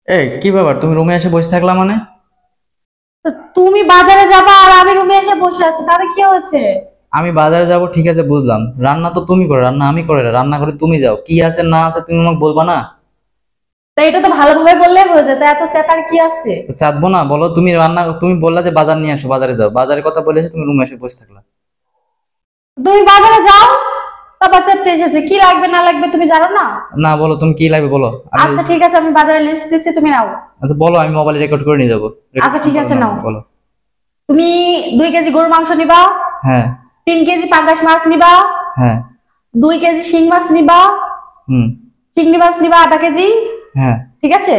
এই কি ব্যাপার, তুমি রুমে এসে বসে থাকলা মানে? তো তুমি বাজারে যাবা আর আমি রুমে এসে বসে আছি, তাতে কি হয়েছে? আমি বাজারে যাব, ঠিক আছে বুঝলাম। রান্না তো তুমি করো, রান্না আমি করে না। রান্না করে তুমি যাও, কি আছে না আছে তুমি আমাকে বলবা না? তা এটা তো ভালোভাবে বললেই হয়ে যেত, এত চেতার কি আছে? তো চাঁদবো না? বলো, তুমি রান্না, তুমি বললা যে বাজার নিয়ে আসো, বাজারে যাও। বাজারের কথা বলে এসে তুমি রুমে এসে বসে থাকলা। তুমি বাজারে যাও, তারপর চেতে এসেছে কি লাগবে না লাগবে তুমি জানো না? না, বলো তুমি কি লাগবে বলো। আমি আচ্ছা ঠিক আছে, আমি বাজারে লিস্ট দিচ্ছি, তুমি নাও। আচ্ছা বলো, আমি মোবাইলে রেকর্ড করে নিয়ে যাবো। আচ্ছা ঠিক আছে, নাও। বলো। তুমি 2 কেজি গরুর মাংস নিবা, হ্যাঁ। 3 কেজি পাঙ্গাস মাছ নিবা, হ্যাঁ। 2 কেজি শিং মাছ নিবা, হুম। চিংড়ি মাছ নিবা আধা কেজি। হ্যাঁ। ঠিক আছে?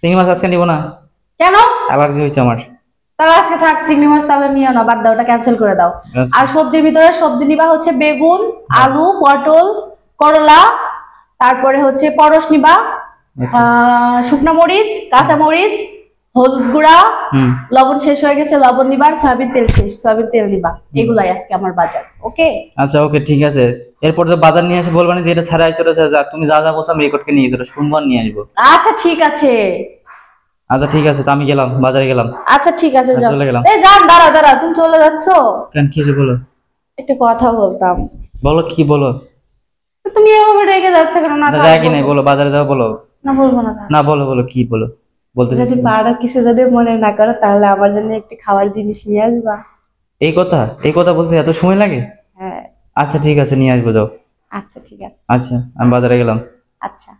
চিংড়ি মাছ আজকে নিবো না, কেন? অ্যালার্জি হয়েছে আমার। তাহলে আজকে থাক, চিংড়ি মাছ তাহলে নিও না, বাদ দাও, ওটা ক্যান্সেল করে দাও। আচ্ছা। আর সবজির ভিতরে সবজি নিবা হচ্ছে বেগুন, হ্যাঁ। আলু, পটল, করলা, তারপরে হচ্ছে পরশ নিবা, আচ্ছা। শুকনো মরিচ, কাঁচা মরিচ, হলুদ গুঁড়া, হুম। লবণ শেষ হয়ে গেছে, লবণ নিবা, আর সয়াবিন তেল শেষ, সয়াবিন তেল নিবা। এগুলাই আজকে আমার বাজার। ওকে? আচ্ছা ওকে ঠিক আছে। এরপর যে বাজার নিয়ে এসে বলবা না যে এটা ছাড়া আইসো, যা তুমি যা যা বলছো আমি রেকর্ড করে নিয়ে এসো, সোমবার নিয়ে আসবো। আচ্ছা ঠিক আছে। আচ্ছা ঠিক আছে, তো আমি গেলাম, বাজারে গেলাম। আচ্ছা ঠিক আছে, আচ্ছা, যাও। চলে গেলাম। এই যান, দাঁড়া দাঁড়া, তুমি চলে যাচ্ছো? কেন, কি হয়েছে বলো। একটু কথা বলতাম। বলো কি বলো। তো তুমি এভাবে রেগে যাচ্ছে কেন? না থাক, রাগি নাই, বলবো। বলো বাজারে যাও বলো। না বলবো না, থাক। না বলো বলো কি বলো, বলতে যদি চাইছো বলো। পাড়া কিছু যদি মনে না করো, তাহলে আমার জন্য একটি খাবার জিনিস নিয়ে আসবা। এই কথা, এই কথা বলতে এত সময় লাগে? হ্যাঁ। আচ্ছা ঠিক আছে, নিয়ে আসবো, যাও। আচ্ছা ঠিক আছে। আচ্ছা, আমি বাজারে গেলাম। আচ্ছা।